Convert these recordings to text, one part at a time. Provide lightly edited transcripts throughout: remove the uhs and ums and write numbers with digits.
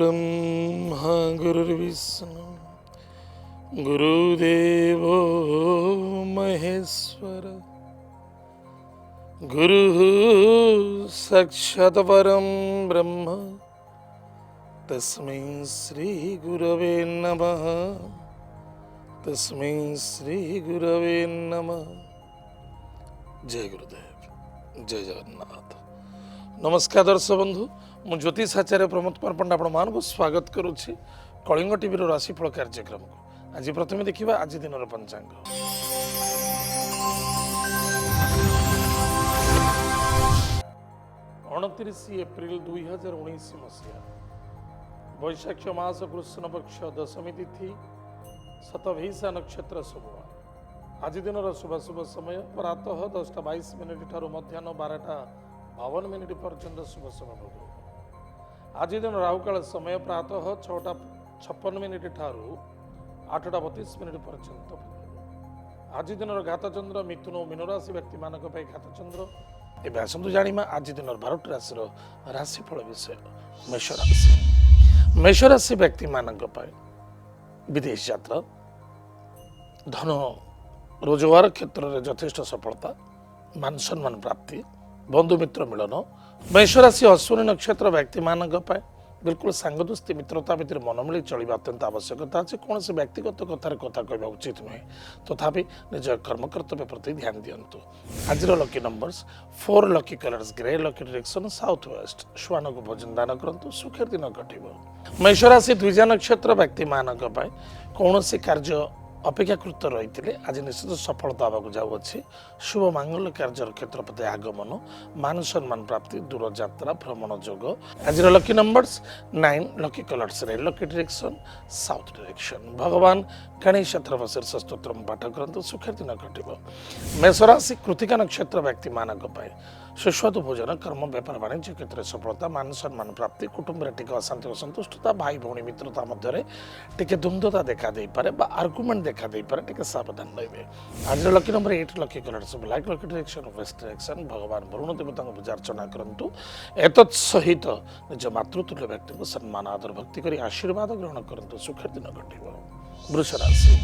गुरुर्ब्रह्मा गुरुर्विष्णु गुरुदेवो महेश्वर गुरुः साक्षात् परं ब्रह्म तस्मै श्री गुरवे नमः तस्मै श्री गुरवे नमः। जय गुरुदेव, जय जगन्नाथ। नमस्कार दर्शक बंधु, मु ज्योतिष आचार्य प्रमोद कुमार पंडा आपण मानक स्वागत करुच्ची कलिंग टीवी राशिफल कार्यक्रम को। आज प्रथम देखा आज दिन पंचांग। 29 एप्रिल 2019 मसीहा वैशाख मास कृष्ण पक्ष दशमी तिथि शतभिषा नक्षत्र शुभवार। आज दिन शुभ समय प्रातः 10:22 ठारू मध्याह्न 12:52 पर्यंत शुभ समय भोग। आज दिन राहुकाल समय प्रातः 6:56 ठारू 8:32 पर्यंत। आज दिन घातचंद्र मिथुन और मीन राशि व्यक्ति मान घातचंद्र। एवं आसतु जाना आज दिन 12टी राशि राशिफल विषय। मेष राशि, मेष राशि व्यक्ति मान विदेश यात्रा, धन रोजगार क्षेत्र में यथेष्ट सफलता, मान सम्मान प्राप्ति, बंधुमित्र मिलन। मेष राशि अश्विनी नक्षत्र व्यक्ति मान बिल्कुल सांगदोस्ती मित्रता भितर मन मिली चलवा अत्यंत आवश्यकता अच्छे। कौन से व्यक्तिगत कथार कथा कहवा उचित नुहे, तथापि निज कर्मकर्तव्य प्रति ध्यान दिंतु। आज lucky numbers 4, lucky colours grey, lucky direction south west. श्वान को भोजन दान करूँ, सुखर दिन कटो। मेष राशि द्विजा नक्षत्र व्यक्ति मान कौन से कार्य अपेक्षाकृत रही आज निश्चित सफलता होगा जाऊँगी। शुभ मांगल्य कार्य क्षेत्र प्रति आगमन, मान सम्मान प्राप्ति, दूर यात्रा भ्रमण जोग। आज lucky numbers 9, lucky colours red, lucky direction south direction. भगवान गणेश शीर्ष स्तोत्र पाठ करूँ, सुखर दिन कटो। मेष राशि कृतिका नक्षत्र व्यक्ति मान सुस्वादु भोजन, कर्म व्यापार वाणिज्य क्षेत्र में सफलता, मान सम्मान प्राप्ति, कुटुंब में टिके अशांति असंतुष्टता, भाई भौणी मित्रता मध्य टिके द्वंद्वता देखा दे पारे बा आर्गुमेंट देखा दे पारे, टिके सावधान रहिबे। आज lucky number 8, lucky colours black, lucky direction west direction. भगवान वरुण देवता को पूजा अर्चना करंतु। एतत् सहित निज मातृतुल्य व्यक्ति को सम्मान आदर भक्ति करी आशीर्वाद ग्रहण करंतु, सुखर दिन कटिबो। वृष राशि,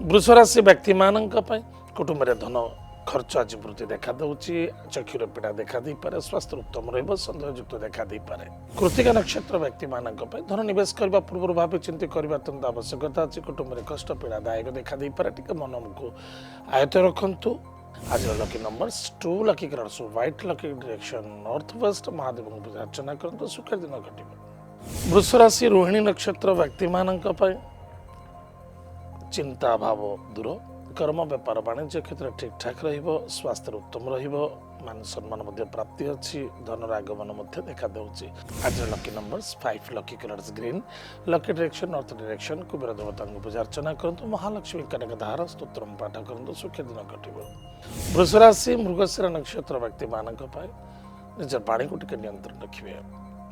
वृष राशि व्यक्ति मानक कुटुंब में धन खर्च आज वृद्धि देखा दूची, चक्षुर पीड़ा देखा दे पारे, स्वास्थ्य उत्तम रहिबो, संदेहयुक्त देखा दे पारे। कृतिका नक्षत्र व्यक्ति मानक धन निवेश करबा पूर्व भाव चिंता करबा अत्यंत आवश्यकता अछि। कुटुंब में कष्ट पीड़ादायक देखा दे पारे, टिके मन को आयत रखंतु। आज lucky numbers 2, lucky colours white, lucky direction north west. Mahadev को पूजा अर्चना करंतु, सुखर दिन कटिबो। वृष राशि रोहिणी नक्षत्र व्यक्ति मानक चिंता भाव दूर, कर्म व्यापार वाणिज्य क्षेत्र ठीक ठाक रहिबो, स्वास्थ्य उत्तम रहिबो, मान सम्मान मध्य प्राप्ति अच्छी, धनर आगमन मध्य देखा दूची। आज lucky numbers 5, lucky colours green, lucky direction north direction. Kuber देवता को पूजा अर्चना करंतु, महालक्ष्मी कनकधारा स्तोत्र पाठ करंतु, सुखी दिन कटिबो। वृष राशि मृगशिरा नक्षत्र व्यक्ति मानक निज पानी को टिके नियंत्रण रखिबे,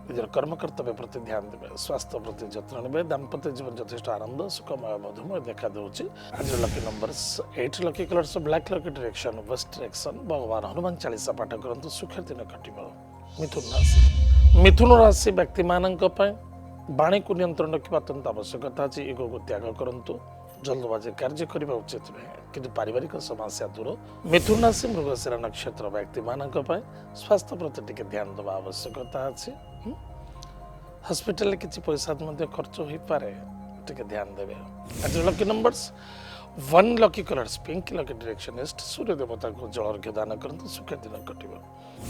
निजर कर्म कर्तव्य प्रति ध्यान देवे, स्वास्थ्य प्रति जत्न नेबे, दाम्पत्य जीवन यथेष्ट आनंद सुखमय मधुमय देखा दूची। आज lucky numbers 8, lucky colours black, lucky direction west direction. भगवान हनुमान चालीसा पाठ करंतु, सुखर दिन कटिबो। मिथुन राशि, मिथुन राशि व्यक्ति मानक वाणी को नियंत्रण रखा अत्यंत आवश्यकता अच्छी। ईगो को त्याग करंतु, जल्दबाजी कार्य करने उचित नुहे, किंतु पारिवारिक समस्या दूर। मिथुन राशि मृगशिरा नक्षत्र व्यक्ति मानक स्वास्थ्य प्रति टिके ध्यान देवा आवश्यकता अच्छी। हॉस्पिटल किसी पैसा खर्च हो पारे, टिके ध्यान देवे। आज lucky numbers 1, lucky colours pink, lucky direction east. Surya देवता को जल अर्घ्य दान करंतु, सुखर दिन कटिबो।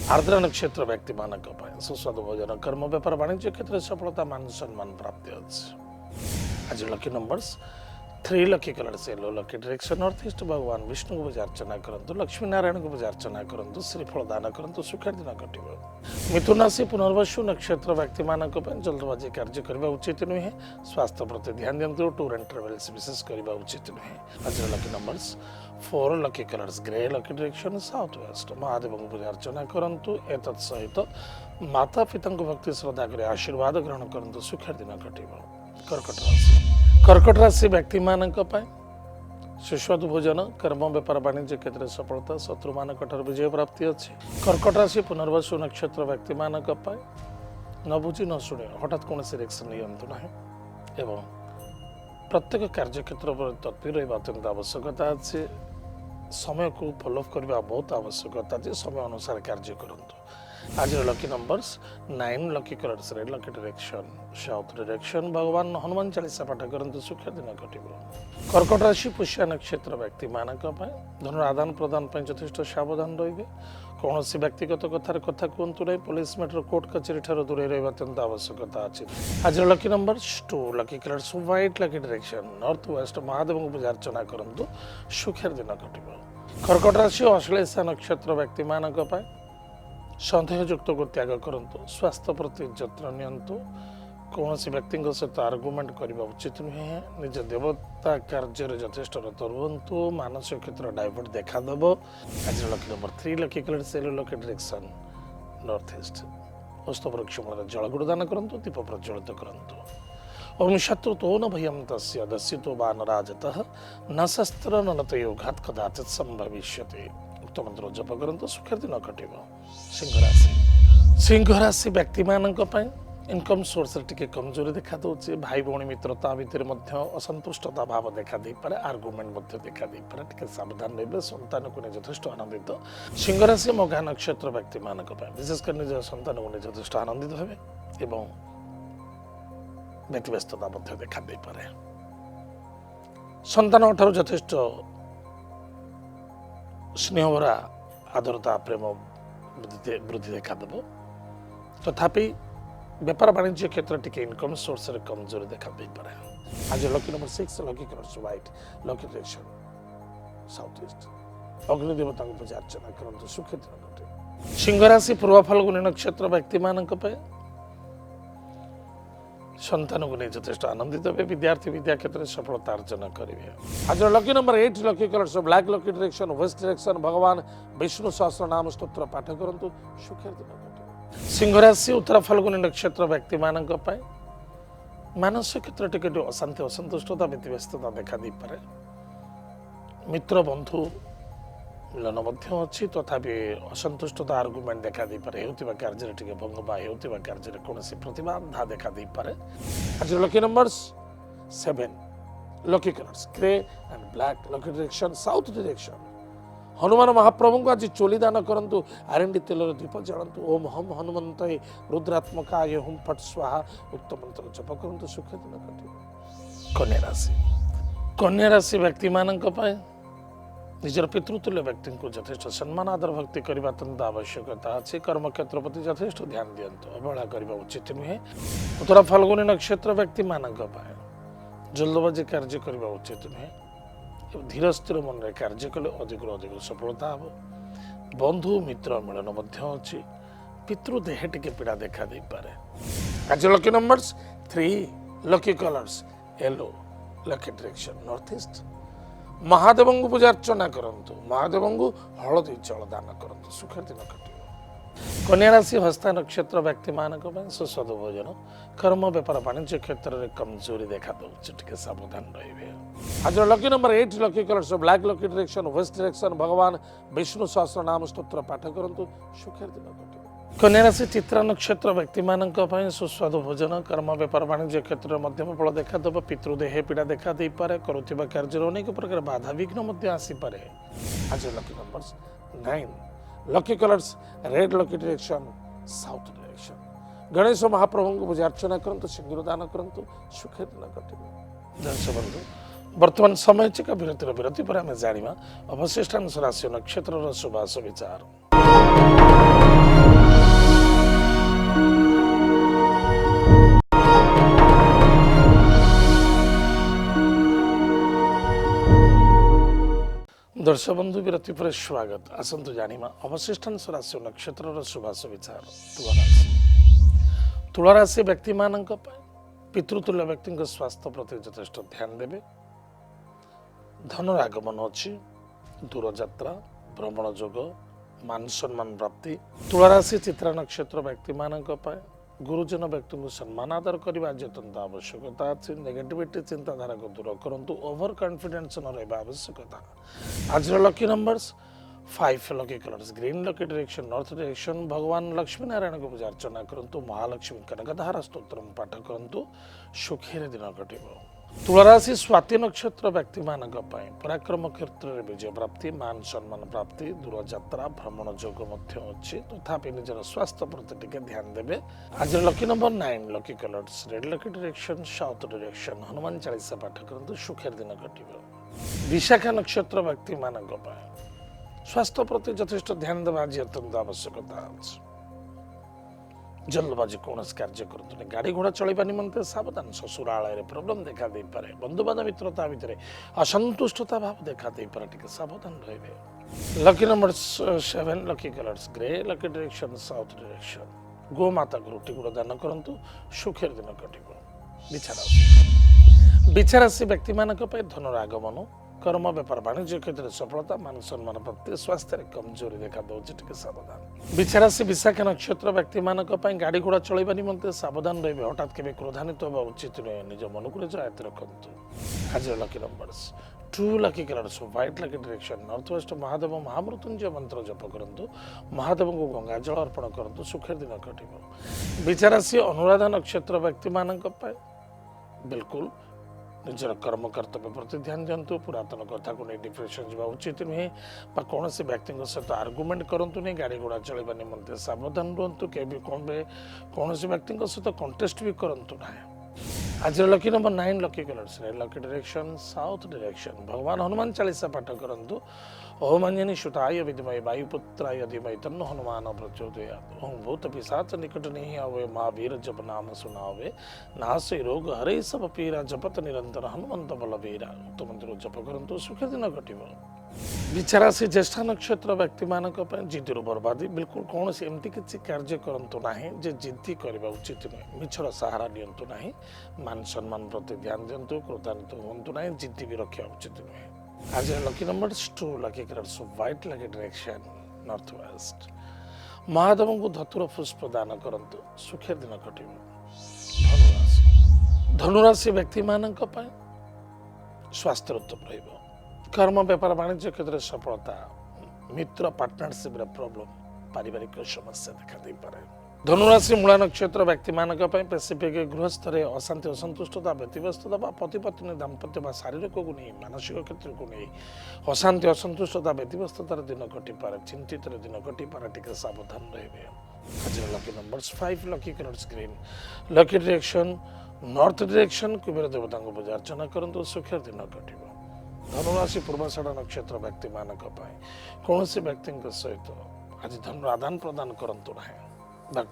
आर्द्रा नक्षत्र व्यक्ति मानक सुस्वादु भोजन, कर्म व्यापार वाणिज्य क्षेत्र में सफलता, मान सम्मान प्राप्ति अच्छी। आज lucky numbers 3, lucky colours yellow, lucky direction north east. भगवान विष्णु को पूजा अर्चना करंतु, लक्ष्मी नारायण को पूजा अर्चना करंतु, श्रीफल दान करंतु, सुखर दिन कटिबो। मिथुन राशि पुनर्वसु नक्षत्र व्यक्ति मानक जल्दबाजी कार्य करने उचित नुहे, स्वास्थ्य प्रति ध्यान दिंतु, टूर एंड ट्रेवल्स विशेष करने उचित नुहे। आज lucky numbers 4, lucky colours grey, lucky direction south west. Mahadev को पूजा अर्चना करंतु। एतत् सहित माता पिता को भक्ति श्रद्धा कर आशीर्वाद ग्रहण करंतु, सुखर दिन कटिबो। कर्कट राशि, कर्कट राशि व्यक्ति मानक सुस्वादु भोजन, कर्म व्यापार वाणिज्य क्षेत्र में सफलता, शत्रु मान विजय प्राप्ति अच्छी। कर्कट राशि पुनर्वसु नक्षत्र व्यक्ति मानक न बुझी न शुणे हठात कौन रिएक्शन नियंतु ना एवं प्रत्येक कार्यक्षेत्र पर तत्पर रहा अत्यंत आवश्यकता अच्छे समय को फॉलो करने बहुत आवश्यकता है समय अनुसार कार्य करंतु आज lucky numbers 9 lucky colours red lucky direction south direction भगवान हनुमान चालीसा पाठ करंतु सुख दिन घटिब कर्कट राशि पुष्य नक्षत्र व्यक्ति मानक धन आदान प्रदान यथेष्ट सावधान रे कौन व्यक्तिगत कथार कथा कहतु ना पुलिस मैटर कोर्ट कचेरी ठार दूर रहा अत्यंत आवश्यकता अच्छी आज lucky number 2 lucky colours white lucky direction north west Mahadev को पूजा अर्चना करंतु सुखर दिन घटिब कर्कट राशि अश्लेषा नक्षत्र व्यक्ति मानक सन्देहयुक्त को त्याग करंतु स्वास्थ्य प्रति जत्न नियंतु कौन व्यक्ति सहित आर्गुमेंट करने उचित नुहे निज देवता कार्य यथेष्ट रत रुहतु मानसिक क्षेत्र डाइवर्ट देखादेव आज लकी नंबर 3 लकी कलर सेलो लकी डायरेक्शन नॉर्थ ईस्ट हस्त वृक्ष मूल जलगुड़ दान करंतु दीप प्रज्वलित करंतु ओम शत्रुतो न भयं तस्य दस्युतो वानराजतः न शस्त्र न तयोघात कदाचित् संभविष्यति उक्त मंत्र जप करंतु सुखर दिन घटिब सिंह राशि व्यक्ति मानक इनकम सोर्स टिके कमजोरी देखा दूसरे भाई भौणी मित्रता भितर असंतुष्टता भाव देखा दे पारे आर्गुमेंट देखा दे पारे टिके सावधान रहिबे संतान को यथेष्ट आनंदित सिंह राशि मघा नक्षत्र व्यक्ति मानक विशेषकर निज संतान को यथेष्ट आनंदित हेबे एवं व्यक्तिव्यस्तता देखा दे पारे संतान ठारू यथेष्ट स्नेहभरा आदरता प्रेम वृद्धि देखा देव तथापि व्यापार वाणिज्य क्षेत्र टिके इनकम सोर्स रे कमजोरी देखा दे पारे आज lucky number 6 lucky colours white lucky direction south east अग्नि देवता को पूजा अर्चना करंतु सुख दिन घटे सिंह राशि पूर्व फाल्गुनी नक्षत्र व्यक्ति मानक संतान को नहीं यथेष्ट आनंदित हे विद्यार्थी विद्या क्षेत्र में सफलता अर्जन करेंगे आज lucky number 8 lucky colours black lucky direction west direction भगवान विष्णु सहस्र नाम स्तोत्र पाठ करंतु सुखर दिन घटे सिंह राशि उत्तर फाल्गुनी नक्षत्र व्यक्ति मानक मानसिक क्षेत्र टिके अशांति असंतुष्टता व्यस्तता देखा दे पारे मित्र बंधु मिलन अच्छी तथापि असंतुष्टता आर्गुमेंट देखा दे पारे हेउतिबा कार्य टिके भंग बा हेउतिबा कार्य कोनोसी प्रतिबाधा देखा दे पारे आज lucky numbers 7 lucky colours grey and black lucky direction south direction Hanuman महाप्रभु को आज चोली दान करंतु आरंडी तेलर दीप जलंतु ओम हम हनुमंतये रुद्रात्मकाय हुम फट स्वाहा उक्त मंत्र जप करंतु सुख दिन घटे कन्या राशि व्यक्ति मानक निजर पितृतुल्य व्यक्ति को यथेष्ट सम्मान आदर भक्ति करने अत्यंत आवश्यकता अच्छी कर्म क्षेत्र प्रति यथेष्ट ध्यान दिंतु अवहेला करने उचित नुहे उत्तर फाल्गुनी नक्षत्र व्यक्ति मानक जल्दबाजी कार्य करने उचित नुहे धीर स्थिर मन में कार्य कले अधिक अधिक सफलता हम बंधु मित्र मिलन अच्छी पितृदेह टिके पीड़ा देखा दे पारे आज lucky numbers 3 lucky colours yellow lucky direction north east Mahadev को पूजा अर्चना करंतु महादेव को हलदी जल दान करंतु सुखर दिन घटे कन्या राशि हस्ता नक्षत्र व्यक्ति मानक सुस्वादु भोजन कर्म व्यापार वाणिज्य क्षेत्र में कमजोरी देखा दूसरे सावधान रहिबे आज lucky number 8 lucky colours black lucky direction west direction भगवान विष्णु सहस्र नाम स्तोत्र पाठ करंतु सुखर दिन घटे कन्या राशि चित्रा नक्षत्र व्यक्ति मानक सुस्वादु भोजन कर्म व्यापार वाणिज्य क्षेत्र में मध्यम फल देखा देव पितृदेह पीड़ा देखा दे पारे करुवा कार्य अनेक प्रकार बाधा विघ्न आसीपे आज lucky numbers 9 lucky colours red lucky direction south direction Ganesh महाप्रभु को पूजा अर्चना करंतु सिंदूर दान करंतु सुख दिन घटे दर्शक बंधु वर्तमान समय चिका विरति पर आम जाना अवशिष्टांश राशि नक्षत्र शुभाशु विचार दर्शक बंधु विरति पर स्वागत आसतु जाना अवशिष्टांश राशि नक्षत्र शुभाशु विचार तुला राशि व्यक्ति मानक पितृतुल्य व्यक्ति स्वास्थ्य प्रति यथेष्ट ध्यान देवे धन आगमन अच्छी दूर यात्रा भ्रमण जोग मान सम्मान प्राप्ति तुला राशि चित्रा नक्षत्र व्यक्ति मानक गुरुजन व्यक्ति को सम्मान आदर करने अत्यंत आवश्यकता अच्छी नेगेटिविटी चिंताधारा को दूर करंतु ओवर कॉन्फिडेंस न रहा आवश्यकता आज lucky numbers 5 lucky colours green lucky direction north direction भगवान लक्ष्मी नारायण को पूजा अर्चना करंतु महालक्ष्मी कनकधारा स्तोत्र पाठ करंतु सुखी दिन कटिब तुलाराशि स्वाति नक्षत्र व्यक्ति मान पराक्रम क्षेत्र में विजय प्राप्ति मान सम्मान प्राप्ति दूर यात्रा भ्रमण जोग अच्छी तथापि निजर स्वास्थ्य प्रति टिके ध्यान देवे आज lucky number 9 lucky colours red lucky direction south direction Hanuman Chalisa पाठ करंतु सुखी दिन कटिब विशाखा नक्षत्र व्यक्ति मान स्वास्थ्य प्रति यथेष्ट ध्यान देवा आज अत्यंत आवश्यकता अछि जल्दबाजी कौन कार्य करते गाड़ी घोड़ा चलवा निमंते सावधान ससुरालय प्रोब्लेम देखा दे पारे बंधुबांधव मित्रता भितर असंतुष्टता भाव देखा दे पारे टिके सावधान रहिबे lucky number 7 lucky colours grey lucky direction south direction गो माता को रोटी गुड़ दान करंतु सुखेर दिन कटिब बिछाराशि व्यक्ति मानक धनर आगमन कर्म व्यापार वाणिज्य क्षेत्र में सफलता मान सम्मान प्राप्ति स्वास्थ्य कमजोरी देखा दूसरी टिके सावधान बिछाराशि विशाखा नक्षत्र व्यक्ति मानक गाड़ी घोड़ा चलवा निमंते सावधान रहिबे हठात केबे क्रोधान्वित होगा उचित नुहे निज मन को आयत्त रखंतु आज lucky numbers 2 lucky colours white lucky direction north west Mahadev Mahamrityunjaya मंत्र जप करंतु महादेव को गंगा जल अर्पण करंतु सुखर दिन कटिब बिछाराशि अनुराधा नक्षत्र व्यक्ति मानक बिल्कुल निजर कर्म कर्तव्य प्रति ध्यान दिंतु पुरातन कथा को नहीं डिप्रेशन जावा उचित नुहे कौन से व्यक्ति सहित आर्गुमेंट करंतु नहीं गाड़ी घोड़ा चलवा निमंते सावधान रुहतु कौन से व्यक्ति सहित कंटेस्ट भी करंतु ना आज lucky number 9 lucky colours lucky direction south direction भगवान हनुमान चालीसा पाठ करंतु ओम अंजनी सुताय विद्महे वायुपुत्राय धीमहि तन्नो हनुमान प्रचोदयात् ओम भूत पिशाच निकट नहीं आवे महावीर जप नाम सुनावे नासे रोग हरे सब पीरा जपत निरंतर हनुमंत बलवीरा उक्त मंत्र जप करंतु सुख दिन कटिब बिछाराशि ज्येष्ठा नक्षत्र व्यक्ति मानक जिद्दीर बर्बादी बिल्कुल कौन से एमती किसी कार्य करंतु नाही जे जिद्दी करबा उचित नुहे मिछर सहारा नियंतु नाही मान सम्मान प्रति ध्यान दिंतु क्रोधान्वित हुंतु नाही जिद्दी भी रखा उचित नुहे आज lucky number 2 lucky colours white lucky direction north west Mahadev को धतुर पुष्प दान करंतु सुखी दिन कटिब धनुराशि व्यक्ति मानक स्वास्थ्य उत्तम रहिब कर्म व्यापार वाणिज्य क्षेत्र में सफलता मित्र पार्टनरशिप प्रॉब्लम पारिवारिक समस्या देखा दे पारे धनुराशि मूला नक्षत्र व्यक्ति मानक स्पेसिफिक गृहस्थ अशांति असंतुष्टता व्यतिव्यस्तता पति पत्नी दाम्पत्य शारीरिक को नहीं मानसिक क्षेत्र को नहीं अशांति असंतुष्टता व्यतिव्यस्ततार दिन कटिपारे चिंतित दिन कटिपारे टिके सावधान रहिबे आज lucky numbers 5 lucky colours green lucky direction north direction Kuber देवता को पूजा अर्चना करंतु सुखर दिन कटिब धनुराशि पूर्वाषाढ़ नक्षत्र व्यक्ति मानक कौन से व्यक्ति सहित आज धन आदान प्रदान करंतु नहीं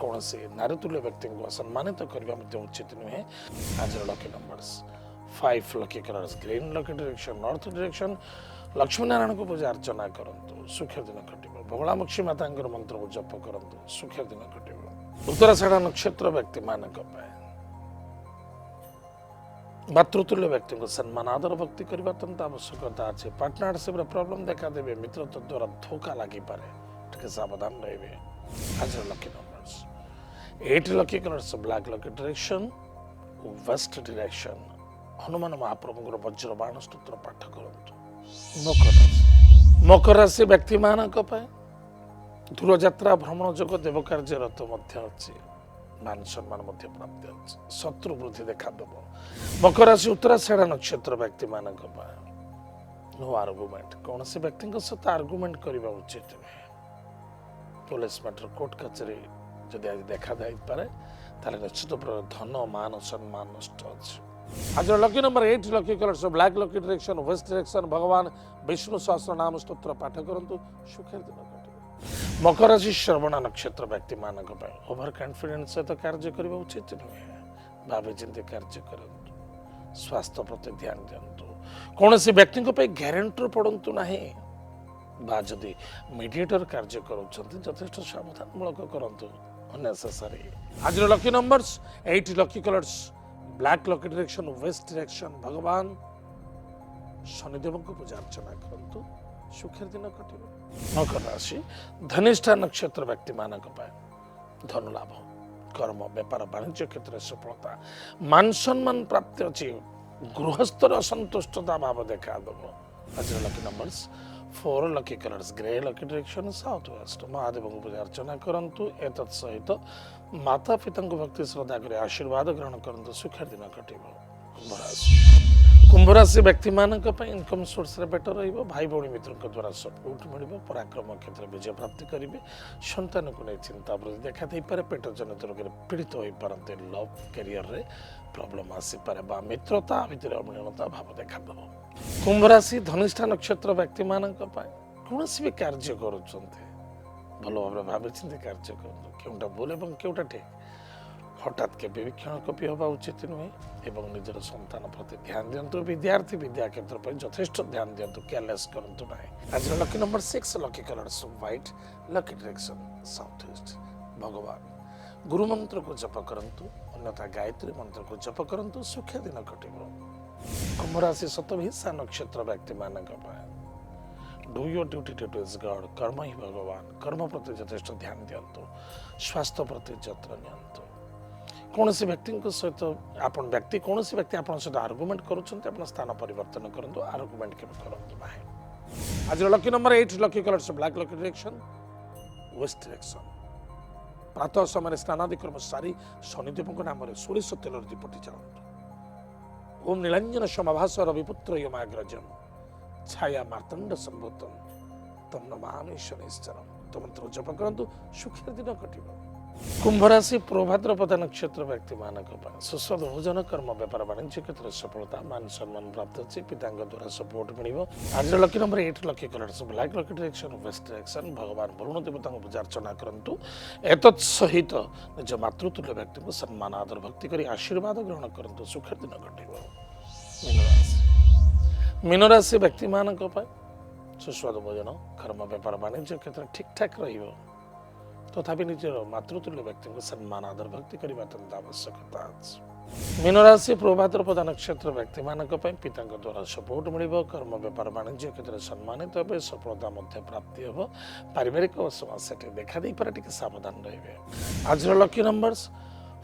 कौन से नारीतुल्य व्यक्ति को सम्मानित करने उचित नुहे आज lucky numbers 5 lucky colours green lucky direction north direction Lakshmi Narayan को पूजा अर्चना करंतु सुखी दिन कटिब बगलामुखी माता मंत्र को जप करंतु सुखी दिन कटिब उत्तराषाढ़ नक्षत्र व्यक्ति मानक मातृतुल्य व्यक्ति को सम्मान आदर भक्ति करने अत्यंत आवश्यकता अच्छे पार्टनरशिप प्रॉब्लम देखा देवे मित्रता द्वारा धोखा लगी पारे टिके सावधान रहिबे आज lucky numbers 8 lucky colours black lucky direction west direction Hanuman महाप्रभु वज्र बाण स्तोत्र पाठ करंतु मकर राशि व्यक्ति मानक दूर यात्रा भ्रमण जोग देव कार्यरत अच्छी मान सम्मान प्राप्त अच्छे शत्रु वृद्धि देखा देव मकर राशि उत्तराषाढ़ नक्षत्र व्यक्ति मानक नो आर्गुमेंट कौन से व्यक्ति सहित आर्गुमेंट करने उचित नुहे पुलिस मैटर कोर्ट कचेरी जदि आज देखा जाए निश्चित धन मान सम्मान नष्ट अच्छे आज lucky number 8 lucky colours black lucky direction west direction भगवान विष्णु सहस्र नाम स्तोत्र पाठ करंतु सुखर दिन कटिब मकर राशि श्रवण नक्षत्र व्यक्ति मानक ओवर कॉन्फिडेंस सहित कार्य करने उचित नुहे भावी चिंती कार्य करंतु स्वास्थ्य प्रति ध्यान दिंतु कौन से व्यक्ति ग्यारंटर पड़तु नहीं जदि मीडिएटर कार्य करेष्ट सावधानमूलक करंतु अनेसेसरी आज lucky numbers 8 lucky colours black lucky direction west direction भगवान शनिदेव को पूजा अर्चना करंतु सुखर दिन कटिब मकर राशि धनिष्ठा नक्षत्र व्यक्ति मानक धन लाभ कर्म व्यापार वाणिज्य क्षेत्र में सफलता मान सम्मान प्राप्ति अच्छी गृहस्थर असंतुष्टता भाव देखा दब आज lucky numbers 4 lucky colours grey lucky direction south west Mahadev को पूजा अर्चना करंतु एतत् सहित माता पिता भक्ति श्रद्धा कर आशीर्वाद ग्रहण करंतु सुखर दिन कटिबो। कुंभ राशि व्यक्ति मानक इनकम सोर्स रे बेटर रहिबो भाई भौणी मित्रक द्वारा सपोर्ट मिलिबो पराक्रम क्षेत्र विजय प्राप्ति करिवे संतान को नै चिंता वृद्धि देखा दे पारे पेट जनित रोग रे पीड़ित होई पारंते लव करियर रे प्रॉब्लम आसी पारे बा मित्रता भितर अमिलता भाव देखा दबो। कुंभ राशि धनिष्ठा नक्षत्र व्यक्ति मानक कौन भी कार्य करुँच भल भाव भावी चिंती कार्य करते केउटा भूल एवं केउटा ठीक हठात के विक्षण कपि हवा उचित नुहे एवं निजर संतान प्रति ध्यान दिंतु विद्यार्थी विद्या क्षेत्र पर यथेष्ट ध्यान दिंतु केयरलेस करंतु नाही। आज lucky number 6 lucky colours white lucky direction south east भगवान गुरु मंत्र को जप करंतु अन्यथा गायत्री मंत्र को जप करंतु सुख दिन कटिबो। कुंभ राशि शतभिषा नक्षत्र व्यक्ति मानक do your duty two is God कर्म ही भगवान कर्म प्रति यथेष्ट ध्यान दिंतु स्वास्थ्य प्रति जत्न नियंतु कौन व्यक्ति सहित आपण व्यक्ति कौन व्यक्ति आप सहित आर्गुमेंट करुँच स्थान परिवर्तन करूँ आर्गुमेंट के करूँ ना। आज lucky number 8 lucky colours black lucky direction west direction प्रातः समय स्नानादिक्रम सारी शनिदेव नाम सोरिष तेल दीपटी चलतु। ओम नीलांजन समाभास रविपुत्र यमाग्रजम छाया मार्तंड संभूतम तम नमामि शनिश्चरम तो मंत्र जप करंतु सुखर दिन कटिबो। कुंभ राशि प्रभाद्रपद नक्षत्र व्यक्ति मानक सुस्वाद भोजन कर्म व्यापार वाणिज्य क्षेत्र सफलता मान सम्मान प्राप्त अच्छे पिता द्वारा सपोर्ट मिल। आज lucky number 8 lucky colours black lucky direction west direction भगवान वरुण देवता पूजा अर्चना करंतु एतत् सहित निज मातृतुल्य व्यक्ति को सम्मान आदर भक्ति कर आशीर्वाद ग्रहण करंतु सुखर दिन कटिबो। मीन राशि व्यक्ति मानक सुस्वाद भोजन कर्म व्यापार वाणिज्य क्षेत्र ठीक ठाक रहिबो तथापि निजर मातृतुल्य व्यक्ति को सम्मान आदर भक्ति करने अत्यंत आवश्यकता। मीन राशि प्रभाद्रपद नक्षत्र व्यक्ति मानक पिता द्वारा सपोर्ट मिल कर्म व्यापार वाणिज्य क्षेत्र सम्मानित हे सफलता प्राप्ति हम पारिवारिक समस्या देखा दे पारे टिके सावधान रहिबे। आज lucky numbers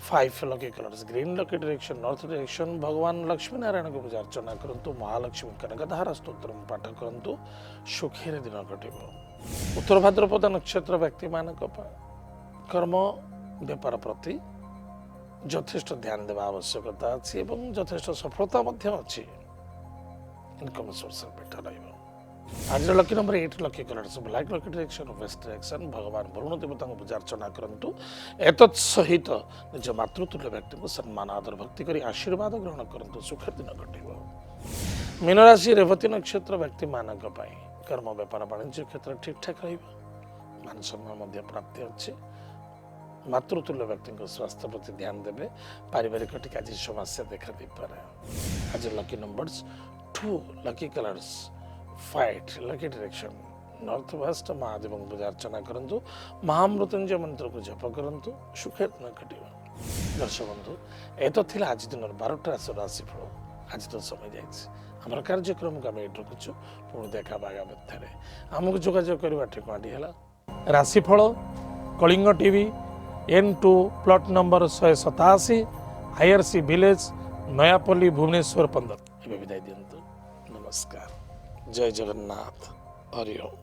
5 lucky colours green lucky direction north direction भगवान लक्ष्मी नारायण को पूजा अर्चना करंतु महालक्ष्मी कनकधारा स्तोत्र पाठ करंतु सुखीर दिन कटिबो। उत्तर भाद्रपद नक्षत्र व्यक्ति मानक कर्म व्यापार प्रति यथेष्ट ध्यान देवा आवश्यकता अच्छी एवं यथेष्ट सफलता अच्छी इनकम सोर्स बेटर रहिबो। आज lucky number 8 lucky colours black lucky direction west direction भगवान वरुण देवता पूजा अर्चना करंतु एतत् सहित निज मातृतुल्य व्यक्ति को सम्मान आदर भक्ति कर आशीर्वाद ग्रहण करंतु सुखर दिन कटिबो। मीन राशि रेवती नक्षत्र व्यक्ति मानक कर्म व्यापार वाणिज्य क्षेत्र ठीक ठाक रहिबो मान सम्मान प्राप्ति अच्छी मातृतुल्य व्यक्ति स्वास्थ्य प्रति ध्यान देवे पारिवारिक टिके आज समस्या देखा दे पारे। आज lucky numbers 2 lucky colours white lucky direction north west Mahadev पूजा अर्चना करंतु महामृत्युंजय मंत्र को जप करंतु सुख दिन कटिबो। दर्शक बंधु एत थिला आज दिन 12टा राशिफल आज तो समय जाइए आम कार्यक्रम को आम ये रखुचु पुणी देखा आगामी आमको जोगाजोग करवा ठिकाना है राशिफल Kalinga TV N2 plot number 187 IRC village Nayapalli Bhubaneswar 15 विदाय दिंतु। नमस्कार जय जगन्नाथ हरि ओम।